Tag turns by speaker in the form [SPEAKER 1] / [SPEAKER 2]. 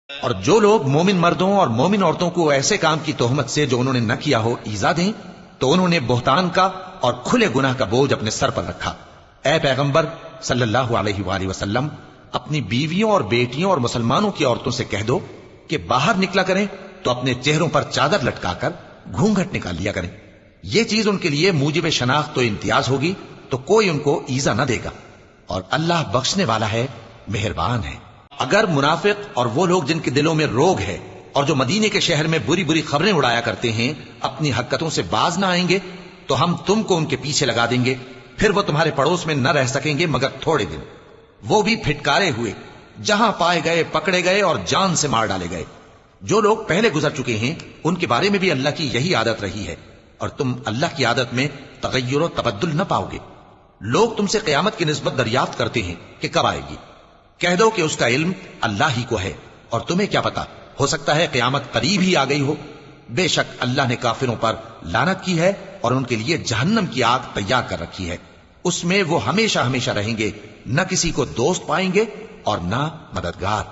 [SPEAKER 1] اور جو لوگ مومن مردوں اور مومن عورتوں کو ایسے کام کی تہمت سے جو انہوں نے نہ کیا ہو ایذا دیں تو انہوں نے بہتان کا اور کھلے گناہ کا بوجھ اپنے سر پر رکھا۔ اے پیغمبر صلی اللہ علیہ وآلہ وسلم، اپنی بیویوں اور بیٹیوں اور مسلمانوں کی عورتوں سے کہہ دو کہ باہر نکلا کریں تو اپنے چہروں پر چادر لٹکا کر گھونگھٹ نکال لیا کریں۔ یہ چیز ان کے لیے موجب شناخت و امتیاز ہوگی تو کوئی ان کو ایذا نہ دے گا، اور اللہ بخشنے والا ہے، مہربان ہے۔ اگر منافق اور وہ لوگ جن کے دلوں میں روگ ہے اور جو مدینے کے شہر میں بری بری خبریں اڑایا کرتے ہیں اپنی حرکتوں سے باز نہ آئیں گے تو ہم تم کو ان کے پیچھے لگا دیں گے، پھر وہ تمہارے پڑوس میں نہ رہ سکیں گے مگر تھوڑے دن، وہ بھی پھٹکارے ہوئے، جہاں پائے گئے پکڑے گئے اور جان سے مار ڈالے گئے۔ جو لوگ پہلے گزر چکے ہیں ان کے بارے میں بھی اللہ کی یہی عادت رہی ہے، اور تم اللہ کی عادت میں تغیر و تبدل نہ پاؤ گے۔ لوگ تم سے قیامت کی نسبت دریافت کرتے ہیں کہ کب آئے گی، کہہ دو کہ اس کا علم اللہ ہی کو ہے، اور تمہیں کیا پتا، ہو سکتا ہے قیامت قریب ہی آ گئی ہو۔ بے شک اللہ نے کافروں پر لعنت کی ہے اور ان کے لیے جہنم کی آگ تیار کر رکھی ہے، اس میں وہ ہمیشہ ہمیشہ رہیں گے، نہ کسی کو دوست پائیں گے اور نہ مددگار۔